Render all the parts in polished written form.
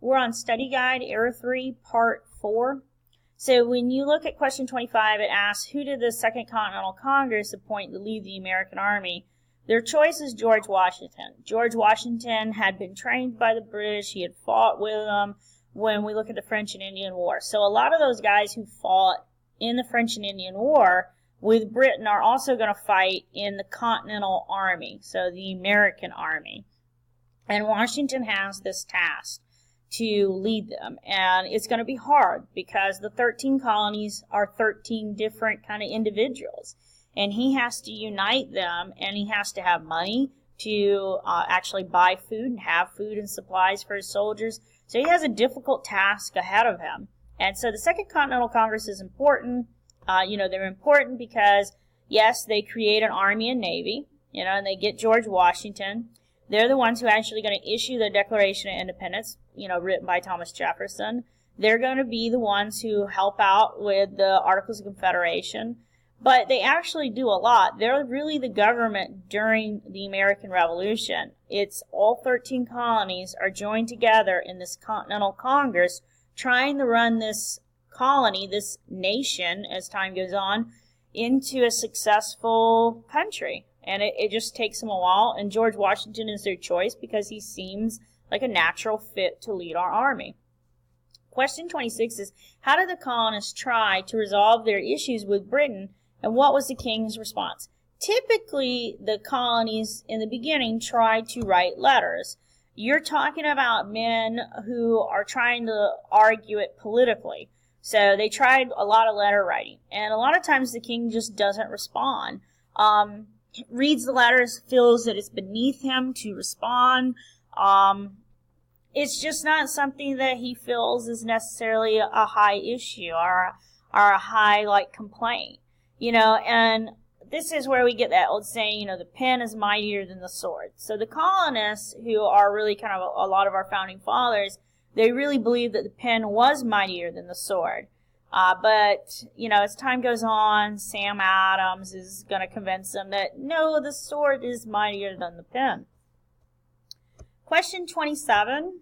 We're on Study Guide, Error 3, Part 4. So when you look at question 25, it asks, who did the Second Continental Congress appoint to lead the American Army? Their choice is George Washington. George Washington had been trained by the British. He had fought with them when we look at the French and Indian War. So a lot of those guys who fought in the French and Indian War with Britain are also going to fight in the Continental Army, so the American Army. And Washington has this task to lead them, and it's going to be hard because the 13 colonies are 13 different kind of individuals, and he has to unite them, and he has to have money to actually buy food and have food and supplies for his soldiers. So he has a difficult task ahead of him. And so the Second Continental Congress is important. They're important because, yes, they create an army and navy, and they get George Washington. They're the ones who are actually going to issue the Declaration of Independence, written by Thomas Jefferson. They're going to be the ones who help out with the Articles of Confederation. But they actually do a lot. They're really the government during the American Revolution. It's all 13 colonies are joined together in this Continental Congress trying to run this colony, this nation, as time goes on, into a successful country. And it just takes them a while, and George Washington is their choice because he seems like a natural fit to lead our army. Question 26 is, how did the colonists try to resolve their issues with Britain, and what was the king's response? Typically, the colonies in the beginning tried to write letters. You're talking about men who are trying to argue it politically. So they tried a lot of letter writing, and a lot of times the king just doesn't respond. Reads the letters, feels that it's beneath him to respond. It's just not something that he feels is necessarily a high issue or a high complaint. And this is where we get that old saying, the pen is mightier than the sword. So the colonists, who are really kind of a lot of our founding fathers, they really believe that the pen was mightier than the sword. But as time goes on, Sam Adams is going to convince them that, no, the sword is mightier than the pen. Question 27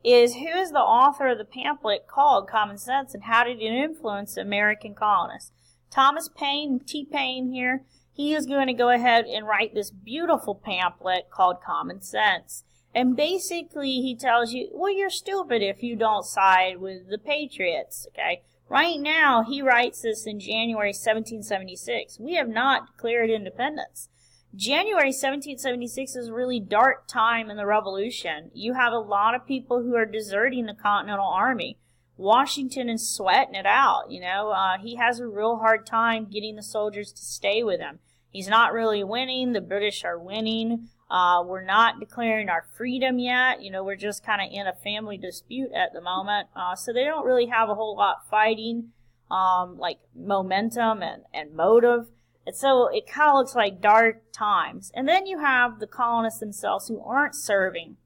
is, who is the author of the pamphlet called Common Sense, and how did it influence American colonists? Thomas Paine, T-Paine here, he is going to go ahead and write this beautiful pamphlet called Common Sense. And basically he tells you, well, you're stupid if you don't side with the Patriots, okay? Right now, he writes this in January 1776. We have not declared independence. January 1776 is a really dark time in the Revolution. You have a lot of people who are deserting the Continental Army. Washington is sweating it out, he has a real hard time getting the soldiers to stay with him. He's not really winning. The British are winning. We're not declaring our freedom yet. We're just kind of in a family dispute at the moment. So they don't really have a whole lot fighting, like momentum and motive. And so it kind of looks like dark times. And then you have the colonists themselves who aren't serving,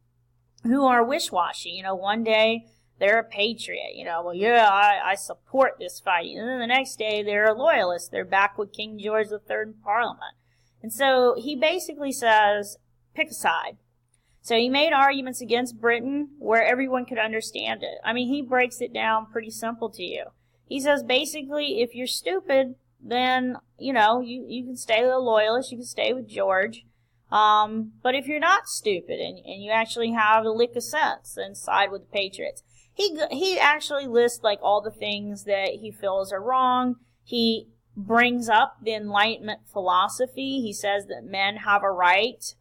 who are wish-washy. One day they're a patriot. I support this fighting. And then the next day they're a loyalist. They're back with King George III in Parliament. And so he basically says, pick a side. So he made arguments against Britain where everyone could understand it. He breaks it down pretty simple to you. He says, basically, if you're stupid, then, you can stay with a loyalist, you can stay with George. But if you're not stupid and you actually have a lick of sense, then side with the Patriots. He actually lists, all the things that he feels are wrong. He brings up the Enlightenment philosophy. He says that men have a right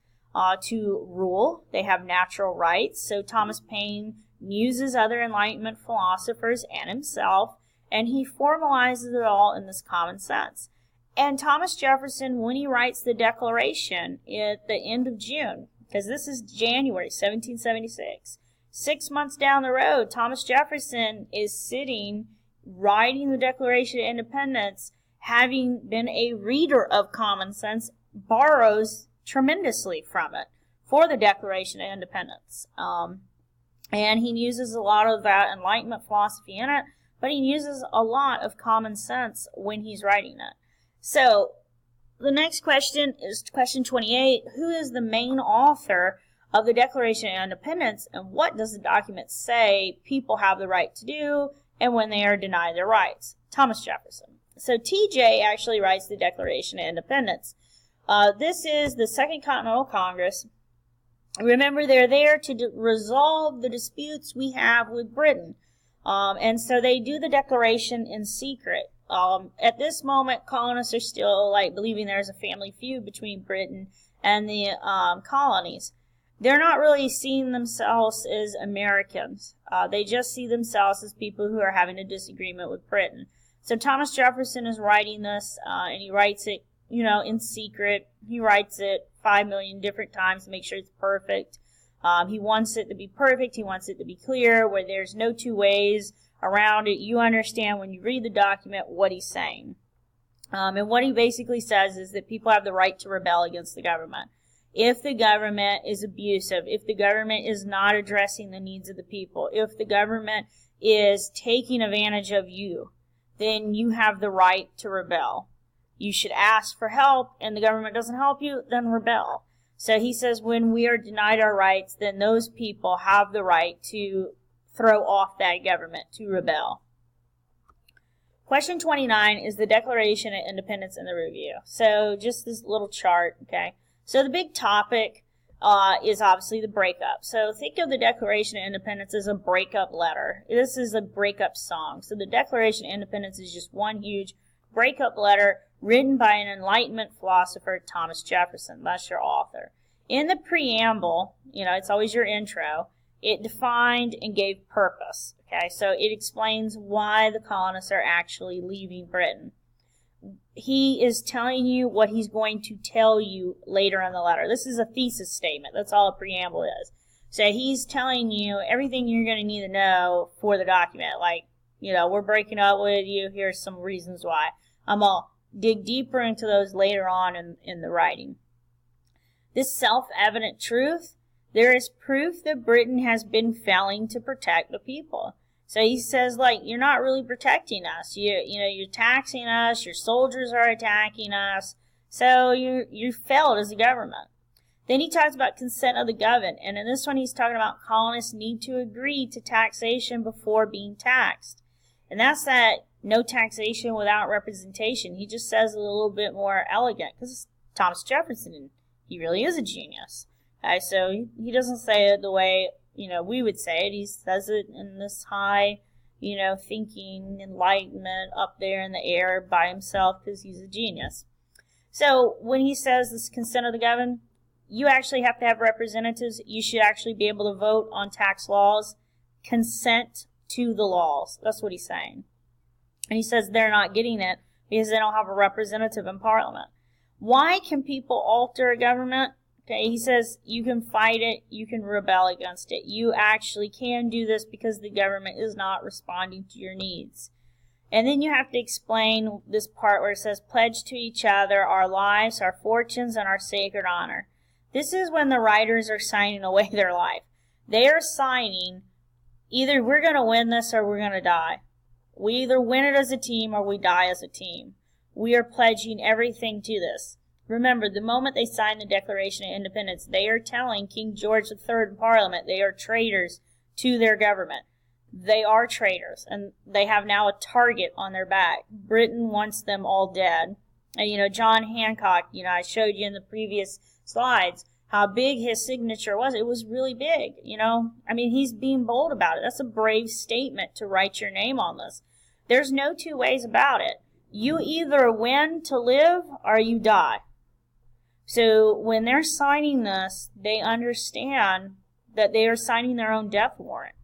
to rule. They have natural rights. So Thomas Paine uses other Enlightenment philosophers and himself, and he formalizes it all in this common sense. And Thomas Jefferson, when he writes the Declaration at the end of June, because this is January 1776, 6 months down the road, Thomas Jefferson is sitting writing the Declaration of Independence, having been a reader of Common Sense, borrows tremendously from it for the Declaration of Independence. And he uses a lot of that Enlightenment philosophy in it, but he uses a lot of common sense when he's writing it. So the next question is question 28. Who is the main author of the Declaration of Independence, and what does the document say people have the right to do and when they are denied their rights? Thomas Jefferson. So TJ actually writes the Declaration of Independence. This is the Second Continental Congress. Remember, they're there to resolve the disputes we have with Britain. And so they do the declaration in secret. At this moment, colonists are still believing there's a family feud between Britain and the colonies. They're not really seeing themselves as Americans. They just see themselves as people who are having a disagreement with Britain. So Thomas Jefferson is writing this, and he writes it, in secret. He writes it 5 million different times to make sure it's perfect. He wants it to be perfect. He wants it to be clear, where there's no two ways around it. You understand when you read the document what he's saying. And what he basically says is that people have the right to rebel against the government. If the government is abusive, if the government is not addressing the needs of the people, if the government is taking advantage of you, then you have the right to rebel. You should ask for help, and the government doesn't help you, then rebel. So he says when we are denied our rights, then those people have the right to throw off that government, to rebel. Question 29 is the Declaration of Independence in the Review. So just this little chart, okay? So the big topic is obviously the breakup. So think of the Declaration of Independence as a breakup letter. This is a breakup song. So the Declaration of Independence is just one huge breakup letter written by an Enlightenment philosopher, Thomas Jefferson. That's your author. In the preamble, it's always your intro, it defined and gave purpose. Okay, so it explains why the colonists are actually leaving Britain. He is telling you what he's going to tell you later in the letter. This is a thesis statement. That's all a preamble is. So he's telling you everything you're going to need to know for the document. We're breaking up with you. Here's some reasons why. I'm going to dig deeper into those later on in the writing. This self-evident truth, there is proof that Britain has been failing to protect the people. So he says, you're not really protecting us. You're taxing us. Your soldiers are attacking us. So you failed as a government. Then he talks about consent of the governed. And in this one, he's talking about colonists need to agree to taxation before being taxed. And that's that no taxation without representation. He just says it a little bit more elegant because it's Thomas Jefferson. He really is a genius. So he doesn't say it the way we would say it. He says it in this high, thinking, enlightenment up there in the air by himself because he's a genius. So when he says this consent of the governed, you actually have to have representatives. You should actually be able to vote on tax laws. Consent to the laws. That's what he's saying. And he says they're not getting it because they don't have a representative in Parliament. Why can people alter a government? Okay, he says you can fight it, you can rebel against it. You actually can do this because the government is not responding to your needs. And then you have to explain this part where it says, pledge to each other our lives, our fortunes, and our sacred honor. This is when the writers are signing away their life. They are signing, either we're going to win this or we're going to die. We either win it as a team or we die as a team. We are pledging everything to this. Remember, the moment they signed the Declaration of Independence, they are telling King George III in Parliament they are traitors to their government. They are traitors, and they have now a target on their back. Britain wants them all dead. And, John Hancock, I showed you in the previous slides how big his signature was. It was really big, he's being bold about it. That's a brave statement to write your name on this. There's no two ways about it. You either win to live or you die. So when they're signing this, they understand that they are signing their own death warrant.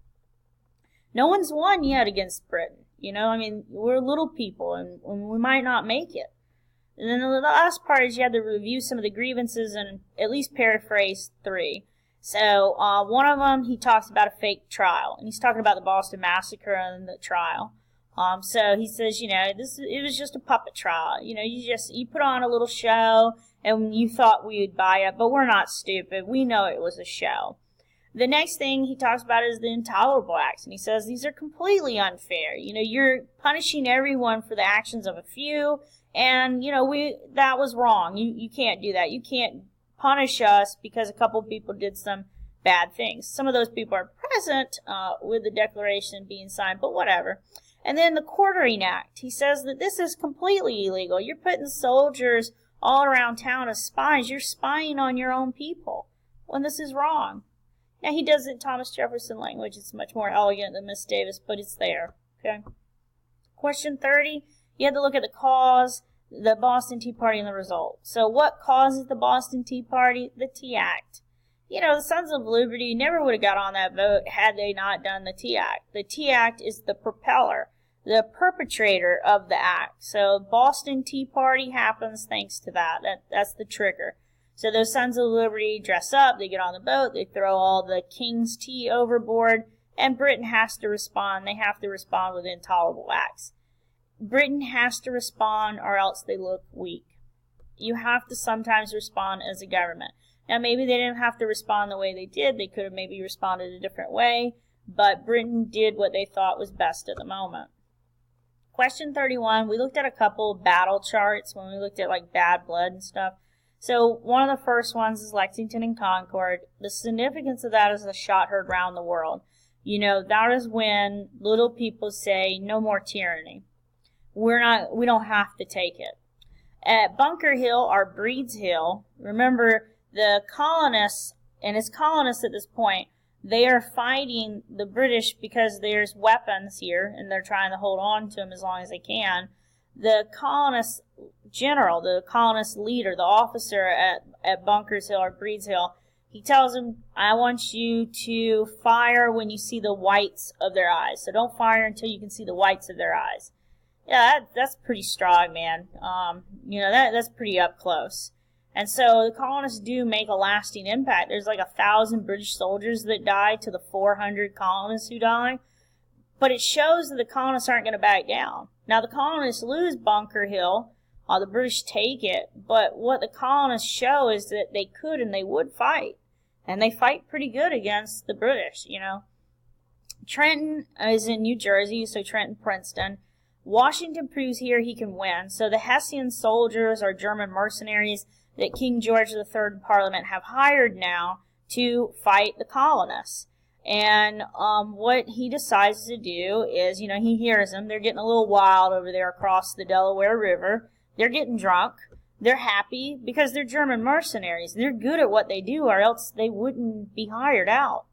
No one's won yet against Britain. We're little people and we might not make it. And then the last part is you have to review some of the grievances and at least paraphrase 3. So one of them, he talks about a fake trial. And he's talking about the Boston Massacre and the trial. So he says, it was just a puppet trial. You put on a little show and you thought we would buy it, but we're not stupid. We know it was a show. The next thing he talks about is the intolerable acts. And he says these are completely unfair. You're punishing everyone for the actions of a few. And, that was wrong. You can't do that. You can't punish us because a couple people did some bad things. Some of those people are present with the Declaration being signed, but whatever. And then the Quartering Act. He says that this is completely illegal. You're putting soldiers all around town as spies. You're spying on your own people when this is wrong. Now, he does it in Thomas Jefferson language. It's much more elegant than Miss Davis, but it's there. Okay. Question 30, you had to look at the cause, the Boston Tea Party, and the result. So what causes the Boston Tea Party? The Tea Act. You know, the Sons of Liberty never would have got on that vote had they not done the Tea Act. The Tea Act is the propeller, the perpetrator of the act. So Boston Tea Party happens thanks to that. That's the trigger. So those Sons of Liberty dress up, they get on the boat, they throw all the king's tea overboard, and Britain has to respond. They have to respond with intolerable acts. Britain has to respond or else they look weak. You have to sometimes respond as a government. Now, maybe they didn't have to respond the way they did. They could have maybe responded a different way, but Britain did what they thought was best at the moment. Question 31, we looked at a couple of battle charts when we looked at like bad blood and stuff. So one of the first ones is Lexington and Concord. The significance of that is a shot heard round the world. You know, that is when little people say, no more tyranny. We don't have to take it. At Bunker Hill or Breed's Hill, remember the colonists, and it's colonists at this point, they are fighting the British because there's weapons here, and they're trying to hold on to them as long as they can. The colonist general, the colonist leader, the officer at Bunker's Hill or Breed's Hill, he tells them, I want you to fire when you see the whites of their eyes. So don't fire until you can see the whites of their eyes. Yeah, that's pretty strong, man. You know, that's pretty up close. And so the colonists do make a lasting impact. There's like 1,000 British soldiers that die to the 400 colonists who die. But it shows that the colonists aren't going to back down. Now, the colonists lose Bunker Hill. The British take it. But what the colonists show is that they could and they would fight. And they fight pretty good against the British, you know. Trenton is in New Jersey, so Trenton, Princeton. Washington proves here he can win. So the Hessian soldiers are German mercenaries that King George III and Parliament have hired now to fight the colonists. And what he decides to do is, you know, he hears them. They're getting a little wild over there across the Delaware River. They're getting drunk. They're happy because they're German mercenaries. They're good at what they do, or else they wouldn't be hired out.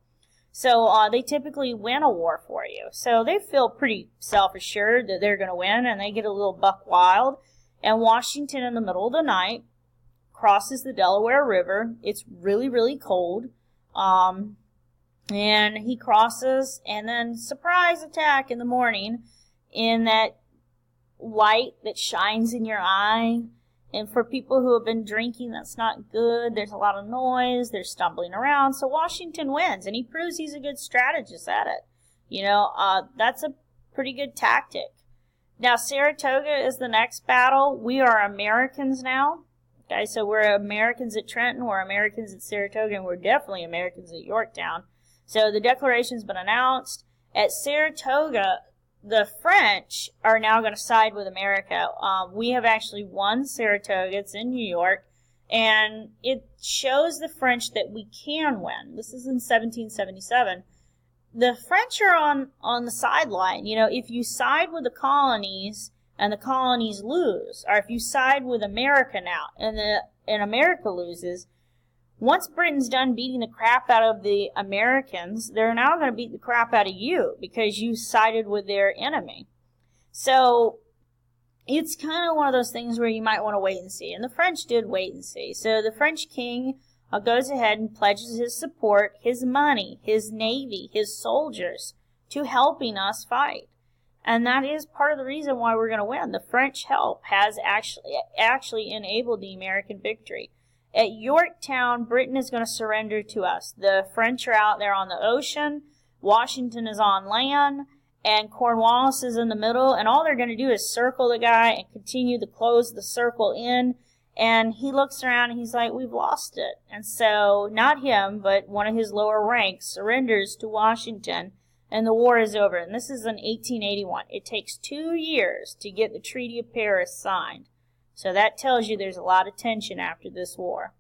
So they typically win a war for you. So they feel pretty self-assured that they're going to win, and they get a little buck wild. And Washington, in the middle of the night, crosses the Delaware River. It's really, really cold. And he crosses, and then surprise attack in the morning in that light that shines in your eye. And for people who have been drinking, that's not good. There's a lot of noise. They're stumbling around. So Washington wins, and he proves he's a good strategist at it. You know, that's a pretty good tactic. Now, Saratoga is the next battle. We are Americans now. Okay, so we're Americans at Trenton, we're Americans at Saratoga, and we're definitely Americans at Yorktown. So the Declaration's been announced. At Saratoga, the French are now going to side with America. We have actually won Saratoga. It's in New York. And it shows the French that we can win. This is in 1777. The French are on the sideline. You know, if you side with the colonies and the colonies lose, or if you side with America now and America loses, once Britain's done beating the crap out of the Americans, they're now going to beat the crap out of you because you sided with their enemy. So it's kind of one of those things where you might want to wait and see. And the French did wait and see. So the French king goes ahead and pledges his support, his money, his navy, his soldiers to helping us fight. And that is part of the reason why we're going to win. The French help has actually enabled the American victory. At Yorktown, Britain is going to surrender to us. The French are out there on the ocean, Washington is on land, and Cornwallis is in the middle, and all they're going to do is circle the guy and continue to close the circle in, and he looks around and he's like, we've lost it. And so, not him, but one of his lower ranks surrenders to Washington, and the war is over. And this is in 1881. It takes 2 years to get the Treaty of Paris signed. So that tells you there's a lot of tension after this war.